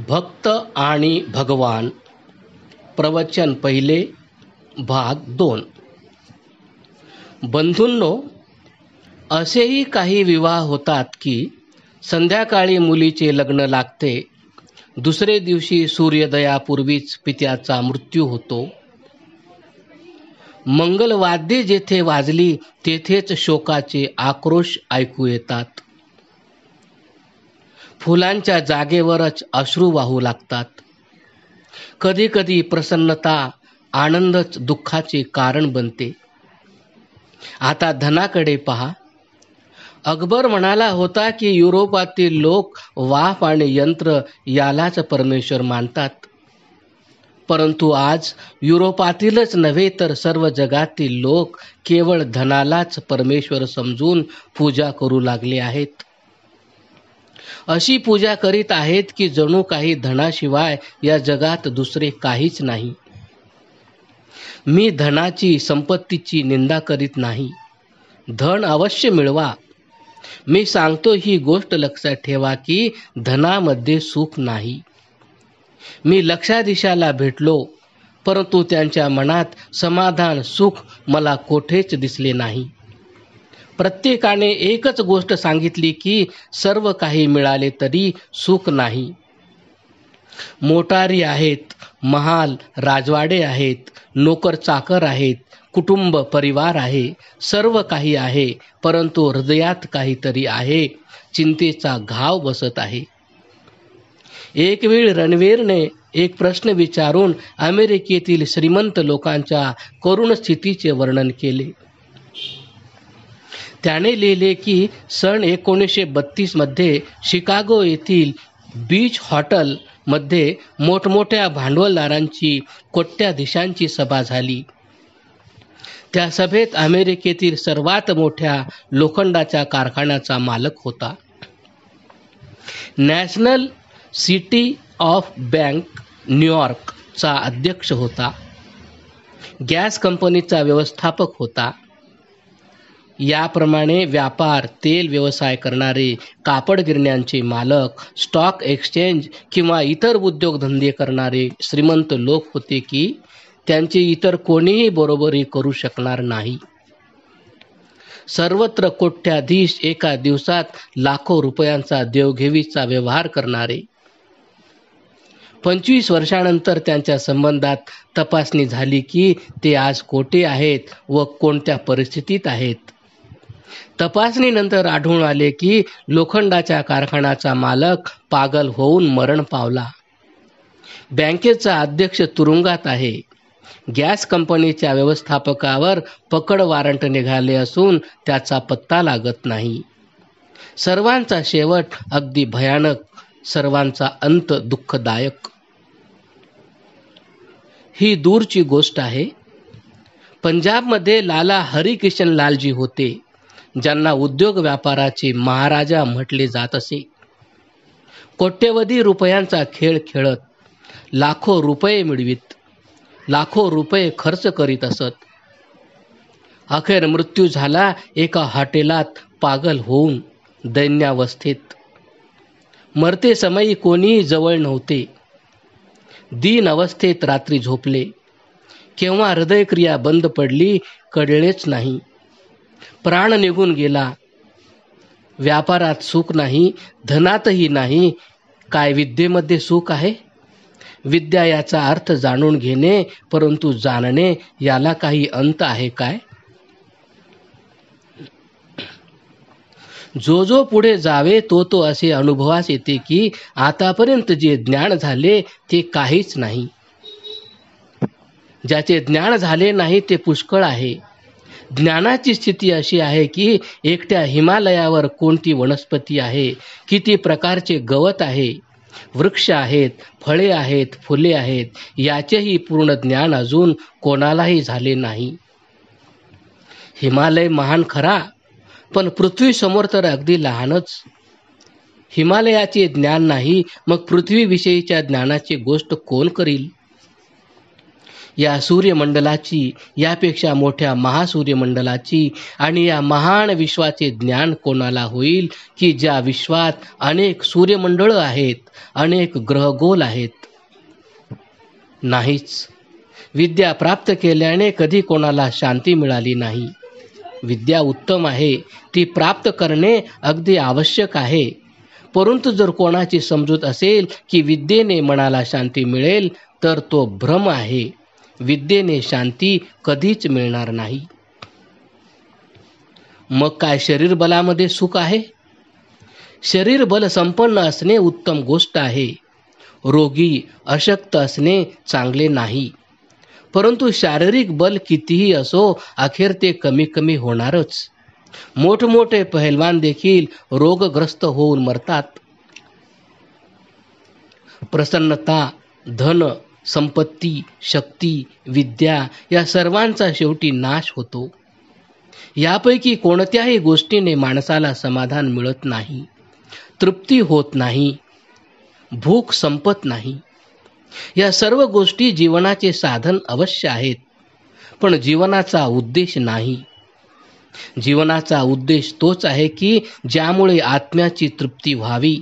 भक्त आणि भगवान प्रवचन पहिले भाग 2. बंधूंनो, असेही काही विवाह होतात की संध्याकाळी मुलीचे लग्न लागते, दुसरे दिवशी सूर्योदयापूर्वीच पित्याचा मृत्यू होतो. मंगलवाद्ये जेथे वाजली तेथेच शोकाचे आक्रोश ऐकू येतात. फुलांच्या जागेवरच अश्रू वाहू लागतात. कधी कधी प्रसन्नता आनंदच दुःखाचे कारण बनते. आता धनाकडे पहा. अकबर म्हणाला होता की युरोपातील लोक वाफ आणि यंत्र यालाच परमेश्वर मानतात, परंतु आज युरोपातीलच नव्हे तर सर्व जगातील लोक केवळ धनालाच परमेश्वर समजून पूजा करू लागले आहेत. अशी पूजा करीत आहेत की जणू काही धनाशिवाय या जगात दुसरे काहीच नाही. मी धनाची संपत्तीची निंदा करीत नाही. धन अवश्य मिळवा. मी सांगतो ही गोष्ट लक्षात ठेवा की धनामध्ये सुख नाही. मी लक्षाधीशाला भेटलो, परंतु त्यांच्या मनात समाधान सुख मला कोठेच दिसले नाही. प्रत्येकाने एकच गोष्ट सांगितली की सर्व काही मिळाले तरी सुख नाही. मोटारी आहेत, महाल राजवाडे आहेत, नोकर चाकर आहेत, कुटुंब परिवार आहे, सर्व काही आहे, परंतु हृदयात काहीतरी आहे. चिंतेचा घाव बसत आहे. एक वेळ रणवीरने एक प्रश्न विचारून अमेरिकेतील श्रीमंत लोकांच्या करुण स्थितीचे वर्णन केले. त्याने लिहिले की सन 1932 मध्ये शिकागो येथील बीच हॉटेल मध्ये मोठमोठ्या भांडवलदारांची कोट्याधीशांची सभा झाली. त्या सभेत अमेरिकेतील सर्वात मोठ्या लोखंडाच्या कारखान्याचा मालक होता. नॅशनल सिटी ऑफ बँक न्यूयॉर्कचा अध्यक्ष होता. गॅस कंपनीचा व्यवस्थापक होता. याप्रमाणे व्यापार, तेल व्यवसाय करणारे, कापड गिरण्यांचे मालक, स्टॉक एक्सचेंज किंवा इतर उद्योगधंदे करणारे श्रीमंत लोक होते की त्यांचे इतर कोणीही बरोबरी करू शकणार नाही. सर्वत्र कोट्याधीश, एका दिवसात लाखो रुपयांचा देवघेवीचा व्यवहार करणारे. 25 वर्षानंतर त्यांच्या संबंधात तपासणी झाली की ते आज कोठे आहेत व कोणत्या परिस्थितीत आहेत. तपासणीनंतर आढळून आले की लोखंडाच्या कारखान्याचा मालक पागल होऊन मरण पावला. बँकेचा अध्यक्ष तुरुंगात आहे. गॅस कंपनीच्या व्यवस्थापकावर पकड वॉरंट निघाले असून त्याचा पत्ता लागत नाही. सर्वांचा शेवट अगदी भयानक, सर्वांचा अंत दुःखदायक. ही दूरची गोष्ट आहे. पंजाबमध्ये लाला हरिकिशन लालजी होते, ज्यांना उद्योग व्यापाराचे महाराजा म्हटले जात असे. कोट्यवधी रुपयांचा खेळ खेळत, लाखो रुपये मिळवित, लाखो रुपये खर्च करीत असत. अखेर मृत्यू झाला एका हॉटेलात पागल होऊन, दैन्यावस्थेत. मरते समयी कोणीही जवळ नव्हते. दीन अवस्थेत रात्री झोपले. केव्हा हृदयक्रिया बंद पडली कळलेच नाही. प्राण निघून गेला. व्यापारात सुख नाही, धनातही नाही. काय विद्येमध्ये सुख आहे? विद्या याचा अर्थ जाणून घेणे, परंतु जाणणे याला काही अंत आहे काय? जो जो पुढे जावे तो असे अनुभवास येते की आतापर्यंत जे ज्ञान झाले ते काहीच नाही. ज्याचे ज्ञान झाले नाही ते पुष्कळ आहे. ज्ञानाची स्थिती अशी आहे की एकट्या हिमालयावर कोणती वनस्पती आहे, किती प्रकारचे गवत आहे, वृक्ष आहेत, फळे आहेत, फुले आहेत, याचेही पूर्ण ज्ञान अजून कोणालाही झाले नाही. हिमालय महान खरा, पण पृथ्वीसमोर तर अगदी लहानच. हिमालयाचे ज्ञान नाही, मग पृथ्वीविषयीच्या ज्ञानाची गोष्ट कोण करील? या सूर्यमंडलाची, यापेक्षा मोठ्या महासूर्यमंडलाची आणि या महान विश्वाचे ज्ञान कोणाला होईल की ज्या विश्वात अनेक सूर्यमंडळं आहेत, अनेक ग्रहगोल आहेत? नाहीच. विद्या प्राप्त केल्याने कधी कोणाला शांती मिळाली नाही. विद्या उत्तम आहे, ती प्राप्त करणे अगदी आवश्यक आहे. परंतु जर कोणाची समजूत असेल की विद्येने मनाला शांती मिळेल, तर तो भ्रम आहे. विद्येने शांती कधीच मिळणार नाही. मग काय शरीर बलामध्ये सुख आहे? शरीर बल संपन्न असणे उत्तम गोष्ट आहे. रोगी अशक्त असणे चांगले नाही. परंतु शारीरिक बल कितीही असो, अखेर ते कमी कमी होणारच. मोठमोठे पहलवान देखील रोगग्रस्त होऊन मरतात. प्रसन्नता, धन, संपत्ती, शक्ती, विद्या या सर्वांचा शेवटी नाश होतो. यापैकी कोणत्याही गोष्टीने माणसाला समाधान मिळत नाही, तृप्ती होत नाही, भूक संपत नाही. या सर्व गोष्टी जीवनाचे साधन अवश्य आहेत, पण जीवनाचा उद्देश नाही. जीवनाचा उद्देश तोच आहे की ज्यामुळे आत्म्याची तृप्ती व्हावी,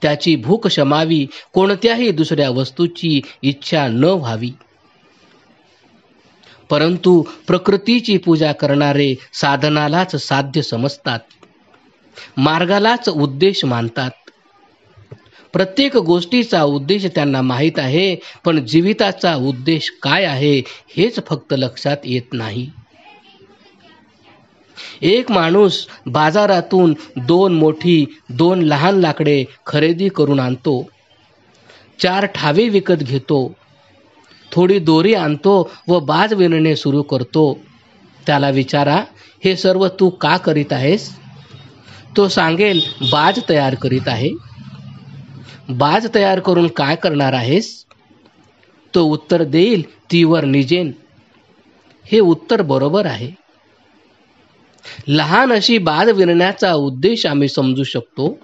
त्याची भूक शमावी, कोणत्याही दुसऱ्या वस्तूची इच्छा न व्हावी. परंतु प्रकृतीची पूजा करणारे साधनालाच साध्य समजतात, मार्गालाच उद्देश मानतात. प्रत्येक गोष्टीचा उद्देश त्यांना माहीत आहे, पण जीविताचा उद्देश काय आहे हेच फक्त लक्षात येत नाही. एक माणूस बाजारातून 2 मोठी 2 लहान लाकडे खरेदी करून आणतो, 4 ठावे विकत घेतो, थोडी दोरी आणतो व बाज विणणे सुरू करतो. त्याला विचारा, हे सर्व तू का करीत आहेस? तो सांगेल, बाज तयार करीत आहे. बाज तयार करून काय करणार आहेस? तो उत्तर देईल, तीवर निजेन. हे उत्तर बरोबर आहे. लहान अशी बाज विणण्याचा उद्देश आम्ही समजू शकतो.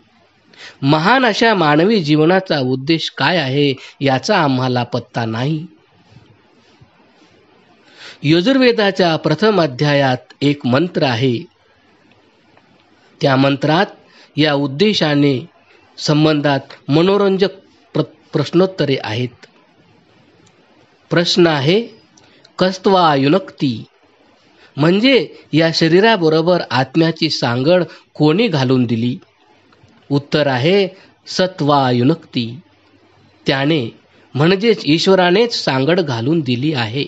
महान अशा मानवी जीवनाचा उद्देश काय आहे याचा आम्हाला पत्ता नाही. यजुर्वेदाच्या प्रथम अध्यायात एक मंत्र आहे. त्या मंत्रात या उद्देशाने संबंधात मनोरंजक प्रश्नोत्तरे आहेत. प्रश्न आहे, कस्त्वा युनक्ती, म्हणजे या शरीराबरोबर आत्म्याची सांगड कोणी घालून दिली? उत्तर आहे, सत्वा युनक्ती, त्याने म्हणजेच ईश्वरानेच सांगड घालून दिली आहे.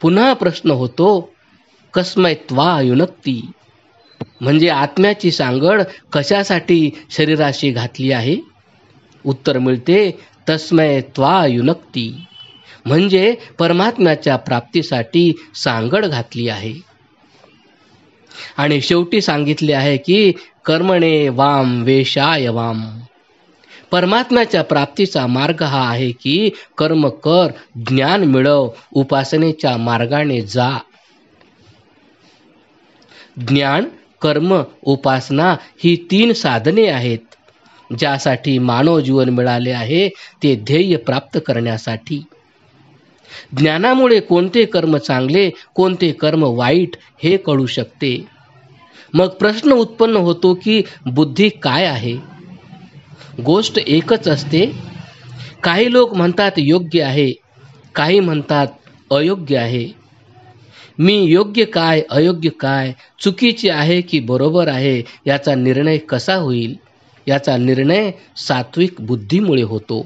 पुन्हा प्रश्न होतो, कस्मै त्वा युनक्ती, म्हणजे आत्म्याची सांगड कशासाठी शरीराशी घातली आहे? उत्तर मिळते, तस्मै त्वा युनक्ती, म्हणजे परमात्म्याच्या प्राप्तीसाठी सांगड घातली आहे. आणि शेवटी सांगितले आहे की कर्मणे वाम वेशाय वाम, परमात्म्याच्या प्राप्तीचा मार्ग हा आहे की कर्म कर, ज्ञान मिळव, उपासनेच्या मार्गाने जा. ज्ञान, कर्म, उपासना ही 3 साधने आहेत ज्यासाठी मानव जीवन मिळाले आहे, ते ध्येय प्राप्त करण्यासाठी. ज्ञानामुळे कोणते कर्म चांगले, कोणते कर्म वाईट हे कळू शकते. मग प्रश्न उत्पन्न होतो की बुद्धी काय आहे? गोष्ट एकच असते. काही लोक म्हणतात योग्य आहे, काही म्हणतात अयोग्य आहे. मी योग्य काय, अयोग्य काय, चुकीचे आहे की बरोबर आहे याचा निर्णय कसा होईल? याचा निर्णय सात्विक बुद्धीमुळे होतो.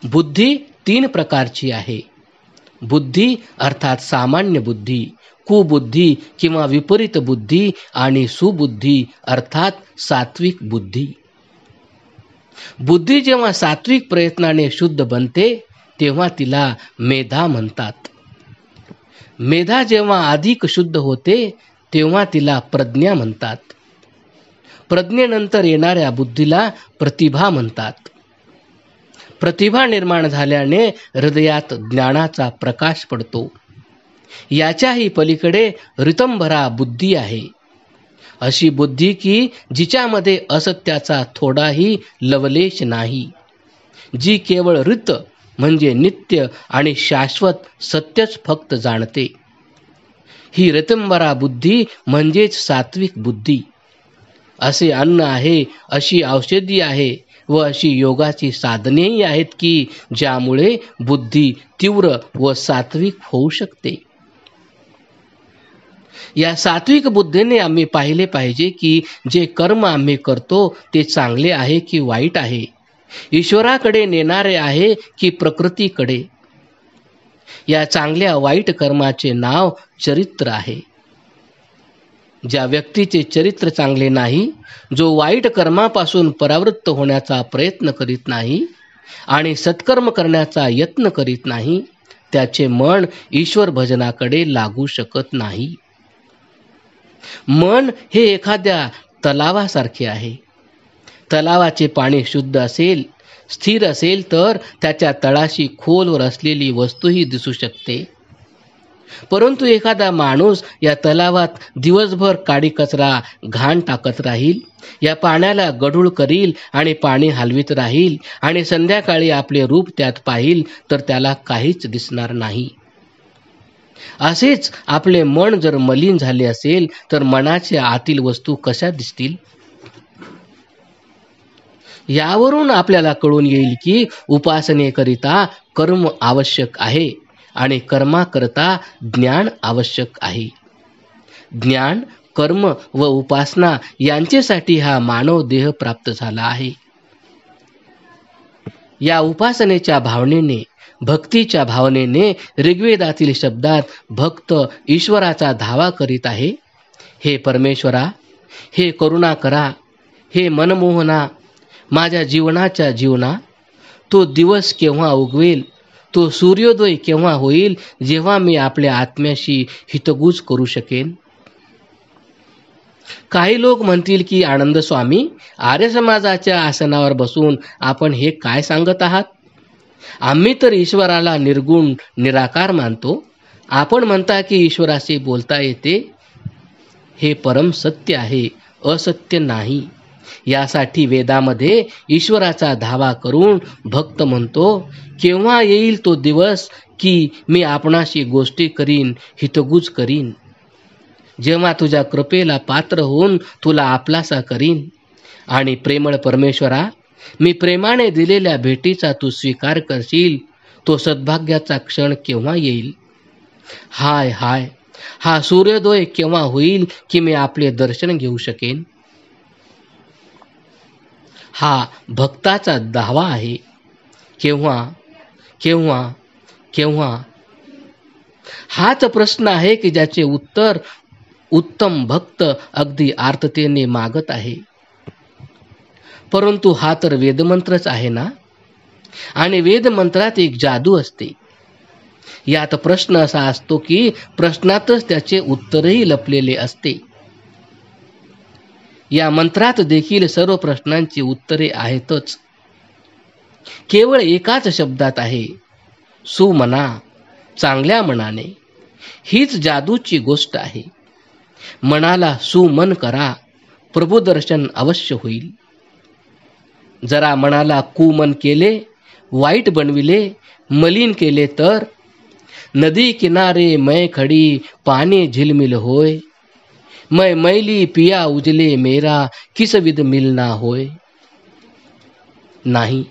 बुद्धी 3 प्रकारची आहे. बुद्धी अर्थात सामान्य बुद्धी, कुबुद्धी किंवा विपरीत बुद्धी आणि सुबुद्धी अर्थात सात्विक बुद्धी. बुद्धी जेव्हा सात्विक प्रयत्नाने शुद्ध बनते तेव्हा तिला मेधा म्हणतात. मेधा जेव्हा अधिक शुद्ध होते तेव्हा तिला प्रज्ञा म्हणतात. प्रज्ञेनंतर येणाऱ्या बुद्धीला प्रतिभा म्हणतात. प्रतिभा निर्माण झाल्याने हृदयात ज्ञानाचा प्रकाश पडतो. याच्याही पलीकडे ऋतंभरा बुद्धी आहे. अशी बुद्धी की जिच्यामध्ये असत्याचा थोडाही लवलेश नाही, जी केवळ ऋत म्हणजे नित्य आणि शाश्वत सत्यच फक्त जाणते. ही ऋतंभरा बुद्धी म्हणजेच सात्विक बुद्धी. असे अन्न आहे, अशी औषधी आहे व अशी योगाची साधनेही आहेत की ज्यामुळे बुद्धी तीव्र व सात्विक होऊ शकते. या सात्विक बुद्धीने आम्ही पाहिले पाहिजे की जे कर्म आम्ही करतो ते चांगले आहे की वाईट आहे, ईश्वराकडे नेणारे आहे की प्रकृतीकडे. या चांगल्या वाईट कर्माचे नाव चरित्र आहे. ज्या व्यक्तीचे चरित्र चांगले नाही, जो वाईट कर्मापासून परावृत्त होण्याचा प्रयत्न करीत नाही आणि सत्कर्म करण्याचा यत्न करीत नाही, त्याचे मन ईश्वर भजनाकडे लागू शकत नाही. मन हे एखाद्या तलावासारखे आहे. तलावाचे पाणी शुद्ध असेल, स्थिर असेल तर त्याच्या तळाशी खोलवर असलेली वस्तूही दिसू शकते. परंतु एखादा माणूस या तलावात दिवसभर काडी कचरा घाण टाकत राहील, या पाण्याला गढूळ करील आणि पाणी हलवित राहील आणि संध्याकाळी आपले रूप त्यात पाहिल तर त्याला काहीच दिसणार नाही. असेच आपले मन जर मलिन झाले असेल तर मनाच्या आतील वस्तू कशा दिसतील? यावरून आपल्याला कळून येईल की उपासनेकरिता कर्म आवश्यक आहे आणि कर्माकरता ज्ञान आवश्यक आहे. ज्ञान, कर्म व उपासना यांच्यासाठी हा मानव देह प्राप्त झाला आहे. या उपासनेच्या भावनेने, भक्तीच्या भावनेने ऋग्वेदातील शब्दात भक्त ईश्वराचा धावा करीत आहे. हे परमेश्वरा, हे करुणा करा, हे मनमोहना, माझ्या जीवनाच्या जीवना, तो दिवस केव्हा उगवेल, तो सूर्योदय केव्हा होईल जेव्हा मी आपल्या आत्म्याशी हितगुज करू शकेन. काही लोक म्हणतील की आनंद स्वामी, आर्य समाजाच्या आसनावर बसून आपण हे काय सांगत आहात? आम्ही तर ईश्वराला निर्गुण निराकार मानतो. आपण म्हणता की ईश्वराशी बोलता येते. हे परम सत्य आहे, असत्य नाही. यासाठी वेदामध्ये ईश्वराचा धावा करून भक्त म्हणतो, केव्हा येईल तो दिवस की मी आपणाशी गोष्टी करीन, हितगुज करीन, जेव्हा तुझ्या कृपेला पात्र होऊन तुला आपलासा करीन. आणि प्रेमळ परमेश्वरा, मी प्रेमाने दिलेल्या भेटीचा तू स्वीकार करशील, तो सद्भाग्याचा क्षण केव्हा येईल? हाय हाय, हा सूर्योदय केव्हा होईल की मी आपले दर्शन घेऊ शकेन? हा भक्ताचा दावा आहे. केव्हा केव्हा केव्हा? हाच प्रश्न आहे की ज्याचे उत्तर उत्तम भक्त अगदी आर्ततेने मागत आहे. परंतु हा तर वेदमंत्रच आहे ना, आणि वेदमंत्रात एक जादू असते. यात प्रश्न असा असतो की प्रश्नातच त्याचे उत्तरही लपलेले असते. या मंत्रात देखील सर्व प्रश्नांची उत्तरे आहेतच. केवळ एकाच शब्दात आहे, सुमना, चांगल्या मनाने. हीच जादूची गोष्ट आहे. मनाला सुमन करा, प्रभुदर्शन अवश्य होईल. जरा मनाला कुमन केले, वाईट बनविले, मलिन केले तर नदी किनारे मै खडी पाणी झिलमिल होय, मै मैली पिया उजले मेरा किस विद मिलना होय. नाही,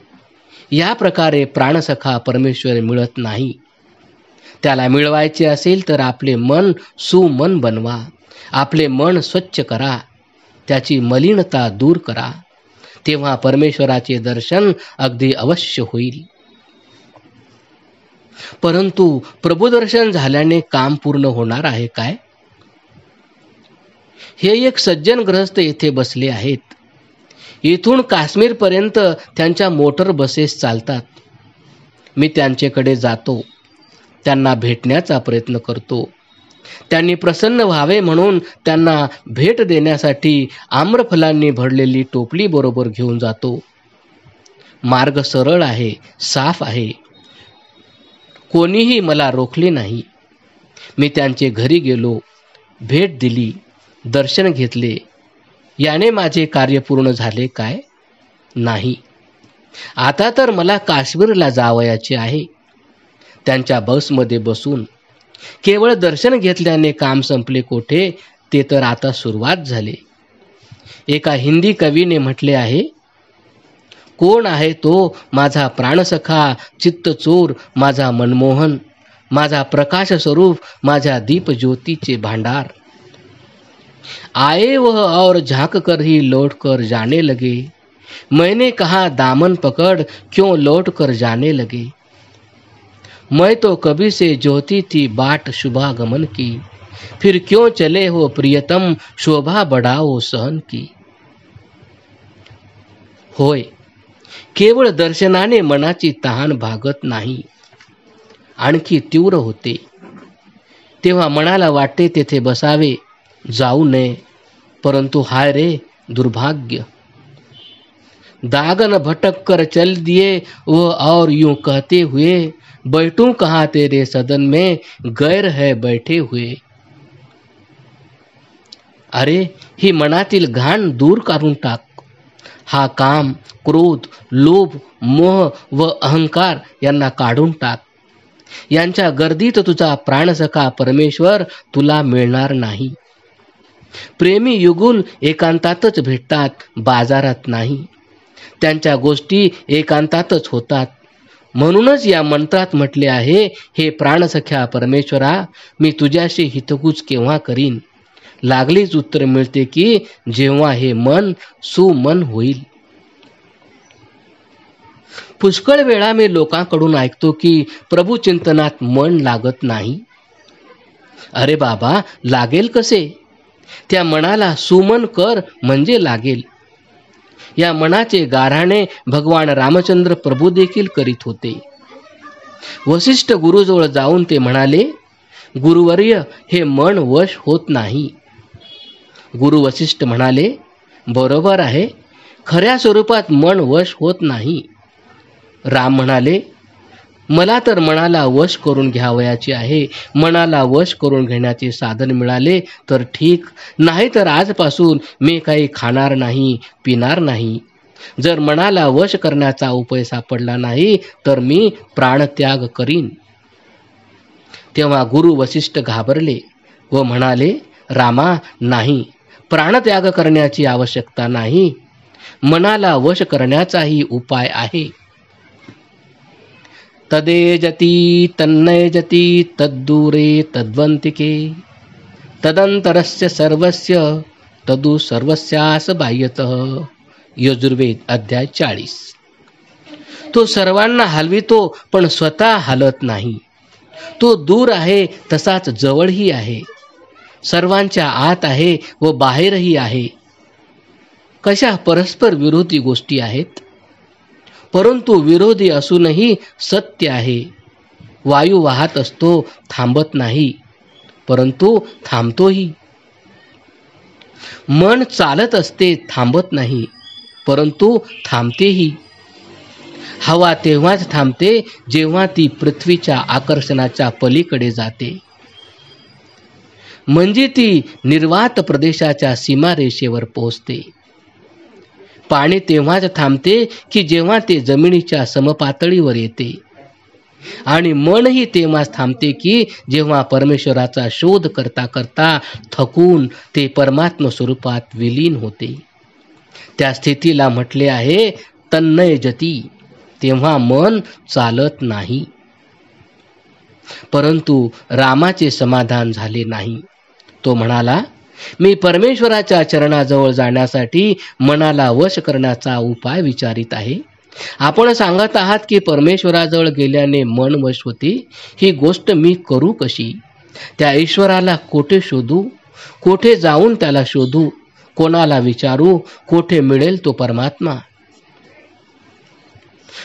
या प्रकारे प्राणसखा परमेश्वर मिळत नाही. त्याला मिळवायचे असेल तर आपले मन सुमन बनवा, आपले मन स्वच्छ करा, त्याची मलिनता दूर करा. तेव्हा परमेश्वराचे दर्शन अगदी अवश्य होईल. परंतु प्रभुदर्शन झाल्याने काम पूर्ण होणार आहे काय? हे एक सज्जन गृहस्थ येथे बसले आहेत. इथून काश्मीरपर्यंत त्यांच्या मोटर बसेस चालतात. मी त्यांच्याकडे जातो, त्यांना भेटण्याचा प्रयत्न करतो. त्यांनी प्रसन्न व्हावे म्हणून त्यांना भेट देण्यासाठी आम्रफलांनी भरलेली टोपली बरोबर घेऊन जातो. मार्ग सरळ आहे, साफ आहे. कोणीही मला रोखले नाही. मी त्यांचे घरी गेलो, भेट दिली, दर्शन घेतले. याने माझे कार्य पूर्ण झाले काय? नाही. आता तर मला काश्मीरला जावयाचे आहे. त्यांच्या बसमध्ये बसून केवळ दर्शन घेतल्याने काम संपले कोठे, ते तर आता सुरुवात झाली. एका हिंदी कवीने म्हटले आहे, कोण आहे तो माझा प्राणसखा, चित्तचोर माझा मनमोहन, माझा प्रकाश स्वरूप, माझ्या दीप ज्योतीचे भांडार. आए वह और झांक कर ही लौट कर जाने लगे, मैंने कहा दामन पकड़ क्यों लौट कर जाने लगे. मैं तो कभी से जोती थी बाट शुभागमन की, फिर क्यों चले हो प्रियतम शोभा बढ़ाओ सहन की. होय, केवळ दर्शनाने मनाची तहान भागत नाही, आणखी तीव्र होते. तेव्हा मनाला वाटते तेथे बसावे, जाऊ नये, परंतु हाय रे दुर्भाग्य. दागन भटक कर चल दिए वो और यूं कहते हुए, बैठूं कहाँ तेरे सदन में गैर है बैठे हुए. अरे, ही मनातील घाण दूर काढून टाक. हा काम, क्रोध, लोभ, मोह व अहंकार यांना काढून टाक. यांच्या गर्दीत तुझा प्राणसखा परमेश्वर तुला मिळणार नाही. प्रेमी युगुल एकांतातच भेटतात, बाजारात नाही. त्यांच्या गोष्टी एकांतातच होतात. म्हणूनच या मंत्रात म्हटले आहे, हे प्राणसख्या परमेश्वरा, मी तुझ्याशी हितगुज केव्हा करीन. लागलीच उत्तर मिळते की जेव्हा हे मन सुमन होईल. पुष्कळ वेळा मी लोकांकडून ऐकतो की प्रभुचिंतनात मन लागत नाही. अरे बाबा, लागेल कसे? त्या मनाला सुमन कर म्हणजे लागेल. या मनाचे गाऱ्हाणे भगवान रामचंद्र प्रभू देखील करीत होते. वसिष्ठ गुरुजवळ जाऊन ते म्हणाले, गुरुवर्य, हे मन वश होत नाही. गुरु वसिष्ठ म्हणाले, बरोबर आहे, खऱ्या स्वरूपात मन वश होत नाही. राम म्हणाले, मला तर मनाला वश करून घ्यावयाचे आहे. मनाला वश करून घेण्याचे साधन मिळाले तर ठीक, नाही तर आजपासून मी काही खाणार नाही, पिणार नाही. जर मनाला वश करण्याचा उपाय सापडला नाही तर मी प्राणत्याग करीन. तेव्हा गुरु वसिष्ठ घाबरले व म्हणाले, रामा, नाही, प्राणत्याग करण्याची आवश्यकता नाही. मनाला वश करण्याचाही उपाय आहे. तदेजती तन्नयजती तद्दूरे तद्वंतिके तदंतरस्य सर्वस्य तदु सर्वस्यास बाह्यतः. यजुर्वेद अध्याय 40. तो सर्वांना हलवितो पण स्वतः हलत नाही. तो दूर आहे तसाच जवळही आहे. सर्वांच्या आत आहे व बाहेरही आहे. कशा परस्पर विरोधी गोष्टी आहेत, परंतु विरोधी असूनही सत्य आहे. वायू वाहत असतो, थांबत नाही, परंतु थांबतोही. मन चालत असते, थांबत नाही, परंतु थांबतेही. हवा तेव्हाच थांबते जेव्हा ती पृथ्वीच्या आकर्षणाच्या पलीकडे जाते, म्हणजे ती निर्वात प्रदेशाच्या सीमारेषेवर पोहोचते. पाणी तेव्हाच थांबते की जेव्हा ते जमिनीच्या समपातळीवर येते. आणि मनही तेव्हाच थांबते की जेव्हा परमेश्वराचा शोध करता करता थकून ते परमात्म स्वरूपात विलीन होते. त्या स्थितीला म्हटले आहे तन्नयजती. तेव्हा मन चालत नाही. परंतु रामाचे समाधान झाले नाही. तो म्हणाला, मी परमेश्वराच्या चरणाजवळ जाण्यासाठी मनाला वश करण्याचा उपाय विचारित आहे. आपण सांगत आहात की परमेश्वराजवळ गेल्याने मन वश होते. ही गोष्ट मी करू कशी? त्या ईश्वराला कोठे शोधू? कोठे जाऊन त्याला शोधू? कोणाला विचारू? कोठे मिळेल तो परमात्मा?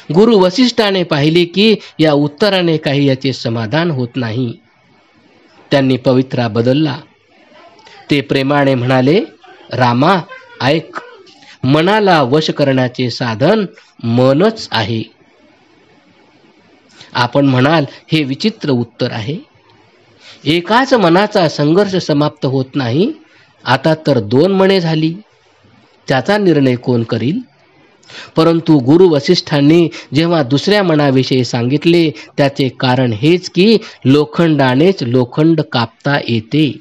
गुरु वसिष्ठाने पाहिले की या उत्तराने काही याचे समाधान होत नाही. त्यांनी पवित्रा बदलला. ते प्रेमाने म्हणाले, रामा, ऐक, मनाला वश करण्याचे साधन मनच आहे. आपण म्हणाल, हे विचित्र उत्तर आहे. एकाच मनाचा संघर्ष समाप्त होत नाही, आता तर 2 मने झाली. त्याचा निर्णय कोण करील? परंतु गुरु वसिष्ठांनी जेव्हा दुसऱ्या मनाविषयी सांगितले त्याचे कारण हेच की लोखंडानेच लोखंड कापता येते.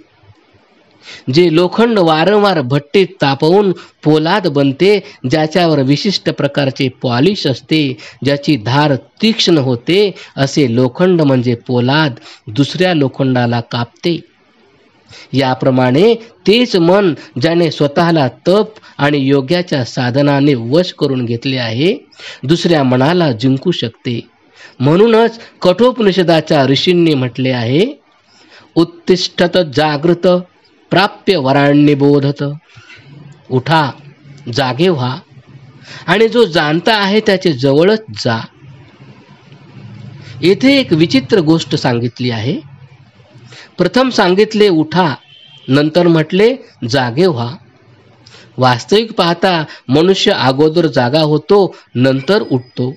जे लोखंड वारंवार भट्टीत तापवून पोलाद बनते, ज्याच्यावर विशिष्ट प्रकारचे पॉलिश असते, ज्याची धार तीक्ष्ण होते, असे लोखंड म्हणजे पोलाद दुसऱ्या लोखंडाला कापते. याप्रमाणे तेच मन ज्याने स्वतःला तप आणि योग्याच्या साधनाने वश करून घेतले आहे, दुसऱ्या मनाला जिंकू शकते. म्हणूनच कठोपनिषदाच्या ऋषींनी म्हटले आहे, उत्तिष्ठत जागृत प्राप्य वराण्यबोधत. उठा, जागे व्हा आणि जो जाणता आहे त्याचे जवळच जा. येथे एक विचित्र गोष्ट सांगितली आहे. प्रथम सांगितले उठा, नंतर म्हटले जागे व्हा. वास्तविक पाहता मनुष्य अगोदर जागा होतो, नंतर उठतो.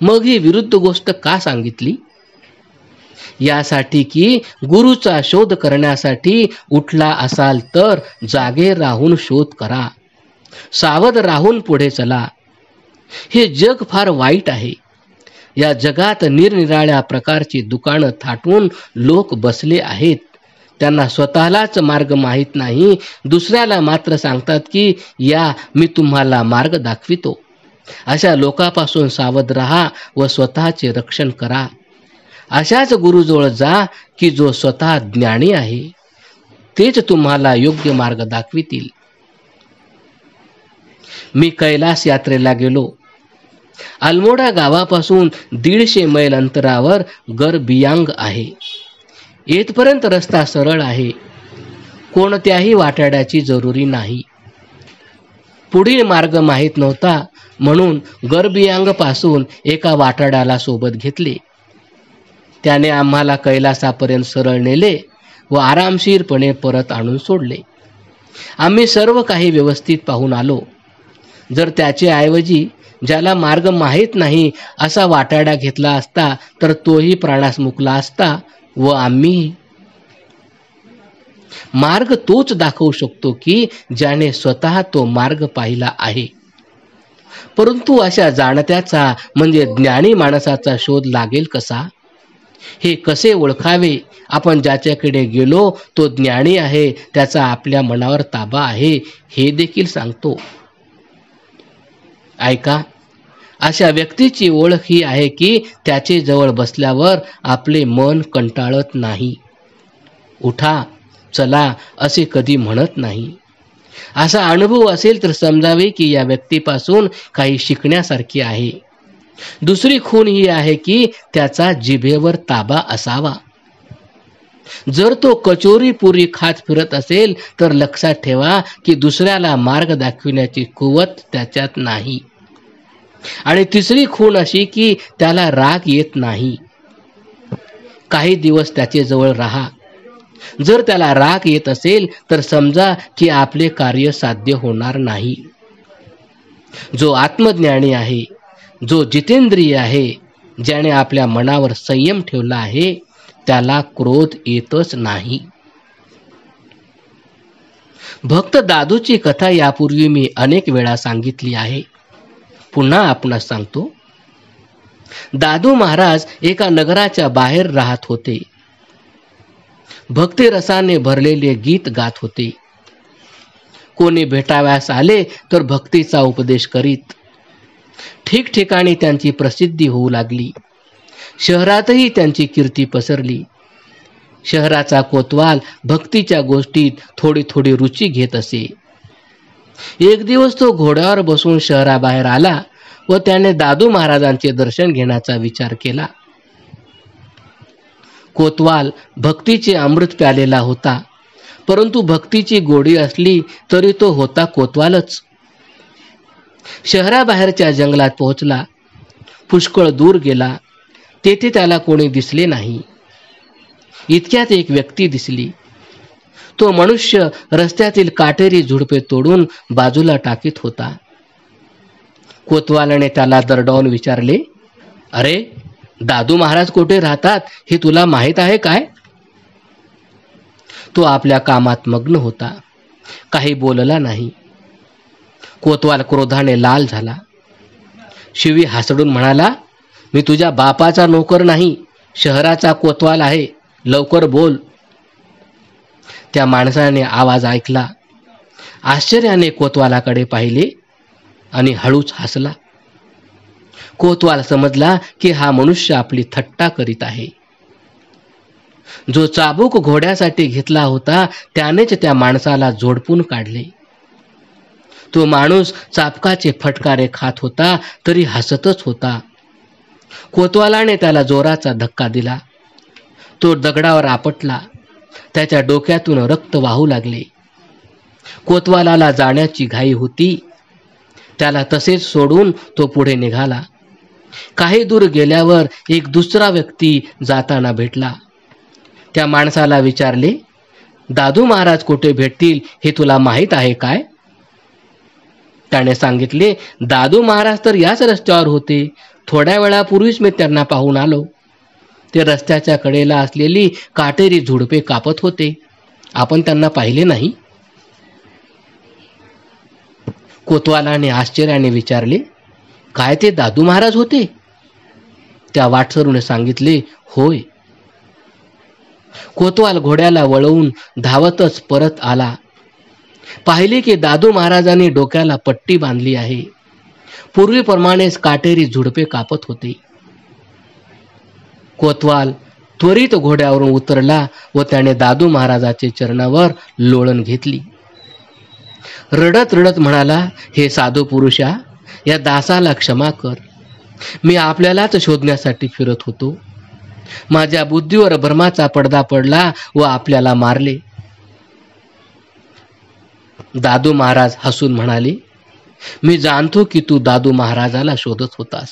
मग ही विरुद्ध गोष्ट का सांगितली? यासाठी की गुरुचा शोध करण्यासाठी उठला असाल तर जागे राहून शोध करा, सावध राहून पुढे चला. हे जग फार वाईट आहे. या जगात निरनिराळ्या प्रकारची दुकानं थाटून लोक बसले आहेत. त्यांना स्वतःलाच मार्ग माहीत नाही, दुसऱ्याला मात्र सांगतात की या मी तुम्हाला मार्ग दाखवितो. अशा लोकांपासून सावध राहा व स्वतःचे रक्षण करा. अशाच गुरुजवळ जा की जो स्वतः ज्ञानी आहे. तेच तुम्हाला योग्य मार्ग दाखवितील. मी कैलास यात्रेला गेलो. अल्मोडा गावापासून 150 मैल अंतरावर गरबियांग आहे. येथपर्यंत रस्ता सरळ आहे. कोणत्याही वाटाड्याची जरुरी नाही. पुढील मार्ग माहीत नव्हता म्हणून गरबियांग पासून एका वाटाड्याला सोबत घेतले. त्याने आम्हाला कैलासापर्यंत सरळ नेले व आरामशीरपणे परत आणून सोडले. आम्ही सर्व काही व्यवस्थित पाहून आलो. जर त्याचे ऐवजी ज्याला मार्ग माहीत नाही असा वाटाडा घेतला असता तर तोही प्राणास मुकला असता व आम्ही. मार्ग तोच दाखवू शकतो की ज्याने स्वतः तो मार्ग पाहिला आहे. परंतु अशा जाणत्याचा म्हणजे ज्ञानी माणसाचा शोध लागेल कसा? हे कसे ओळखावे? आपण ज्याच्याकडे गेलो तो ज्ञानी आहे, त्याचा आपल्या मनावर ताबा आहे हे देखील सांगतो. ऐका, अशा व्यक्तीची ओळख ही आहे की त्याचे जवळ बसल्यावर आपले मन कंटाळत नाही. उठा, चला असे कधी म्हणत नाही. असा अनुभव असेल तर समजावे की या व्यक्तीपासून काही शिकण्यासारखे आहे. दुसरी खूण ही आहे की त्याचा जिभेवर ताबा असावा. जर तो कचोरी पुरी खात फिरत असेल तर लक्षात ठेवा की दुसऱ्याला मार्ग दाखविण्याची कुवत त्याच्यात नाही. आणि तिसरी खूण अशी की त्याला राग येत नाही. काही दिवस त्याचे जवळ राहा. जर त्याला राग येत असेल तर समजा की आपले कार्य साध्य होणार नाही. जो आत्मज्ञानी आहे, जो जितेंद्रिय आहे, ज्याने आपल्या मनावर संयम ठेवला आहे, त्याला क्रोध येतच नाही. भक्त दादूची कथा यापूर्वी मी अनेक वेळा सांगितली आहे. पुन्हा आपणास सांगतो. दादू महाराज एका नगराच्या बाहेर राहत होते. भक्ती रसाने भरलेले गीत गात होते. कोणी भेटाव्यास आले तर भक्तीचा उपदेश करीत. ठिकठिकाणी त्यांची प्रसिद्धी होऊ लागली. शहरातही त्यांची कीर्ती पसरली. शहराचा कोतवाल भक्तीच्या गोष्टीत थोडी थोडी रुची घेत असे. एक दिवस तो घोड्यावर बसून शहराबाहेर आला व त्याने दादू महाराजांचे दर्शन घेण्याचा विचार केला. कोतवाल भक्तीचे अमृत प्यालेला होता, परंतु भक्तीची गोडी असली तरी तो होता कोतवालच. शहराबाहेरच्या जंगलात पोहोचला. पुष्कळ दूर गेला. तेथे त्याला कोणी दिसले नाही. इतक्यात एक व्यक्ती दिसली. तो मनुष्य रस्त्यातील काटेरी झुडपे तोडून बाजूला टाकीत होता. कोतवालाने त्याला दरडावून विचारले, अरे, दादू महाराज कुठे राहतात हे तुला माहीत आहे काय? तो आपल्या कामात मग्न होता. काही बोलला नाही. कोतवाल क्रोधाने लाल झाला. शिवी हासडून म्हणाला, मी तुझ्या बापाचा नोकर नाही, शहराचा कोतवाल आहे, लवकर बोल. त्या माणसाने आवाज ऐकला, आश्चर्याने कोतवालाकडे पाहिले आणि हळूच हसला. कोतवाल समजला की हा मनुष्य आपली थट्टा करीत आहे. जो चाबूक घोड्यासाठी घेतला होता त्यानेच त्या माणसाला झोडपून काढले. तो माणूस चाबकाचे फटकारे खात होता तरी हसतच होता. कोतवालाने त्याला जोराचा धक्का दिला. तो दगडावर आपटला. त्याच्या डोक्यातून रक्त वाहू लागले. कोतवालाला जाण्याची घाई होती. त्याला तसेच सोडून तो पुढे निघाला. काही दूर गेल्यावर एक दुसरा व्यक्ती जाताना भेटला. त्या माणसाला विचारले, दादू महाराज कुठे भेटतील हे तुला माहीत आहे काय? त्याने सांगितले, दादू महाराज तर याच रस्त्यावर होते. थोड्या वेळापूर्वीच मी त्यांना पाहून आलो. ते रस्त्याच्या कडेला असलेली काटेरी झुडपे कापत होते. आपण त्यांना पाहिले नाही? कोतवालाने आश्चर्याने विचारले, काय ते दादू महाराज होते? त्या वाटसरूने सांगितले, होय. कोतवाल घोड्याला वळवून धावतच परत आला. पाहिले की दादू महाराजांनी डोक्याला पट्टी बांधली आहे. पूर्वीप्रमाणेच काटेरी झुडपे कापत होते. कोतवाल त्वरित घोड्यावरून उतरला व त्याने दादू महाराजाचे चरणावर लोळण घेतली. रडत रडत म्हणाला, हे साधू पुरुषा, या दासाला क्षमा कर. मी आपल्यालाच शोधण्यासाठी फिरत होतो. माझ्या बुद्धीवर भ्रमाचा पडदा पडला व आपल्याला मारले. दादू महाराज हसून म्हणाले, मी जाणतो की तू दादू महाराजाला शोधत होतास.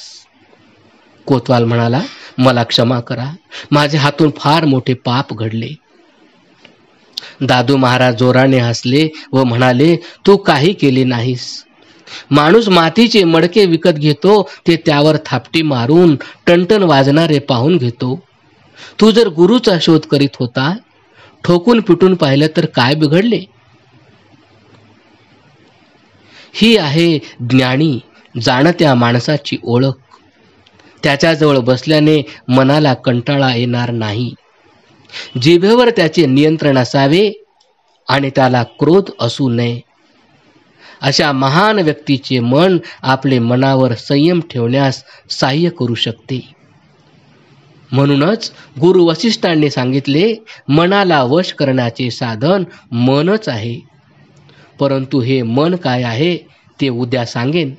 कोतवाल म्हणाला, मला क्षमा करा. माझ्या हातून फार मोठे पाप घडले. दादू महाराज जोराने हसले व म्हणाले, तू काही केले नाहीस. माणूस मातीचे मडके विकत घेतो ते त्यावर थापटी मारून टणटण वाजणारे पाहून घेतो. तू जर गुरुचा शोध करीत होता, ठोकून पिटून पाहिलं तर काय बिघडले? ही आहे ज्ञानी जाणत्या माणसाची ओळख. त्याच्याजवळ बसल्याने मनाला कंटाळा येणार नाही. जिभेवर त्याचे नियंत्रण असावे आणि त्याला क्रोध असू नये. अशा महान व्यक्तीचे मन आपले मनावर संयम ठेवण्यास सहाय्य करू शकते. म्हणूनच गुरु वसिष्ठांनी सांगितले, मनाला वश करण्याचे साधन मनच आहे. परंतु हे मन काय आहे ते उद्या सांगेन.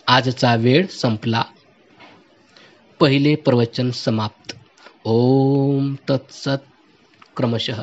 आजचा वेळ संपला. पहिले प्रवचन समाप्त. ओम तत्सत. क्रमशः.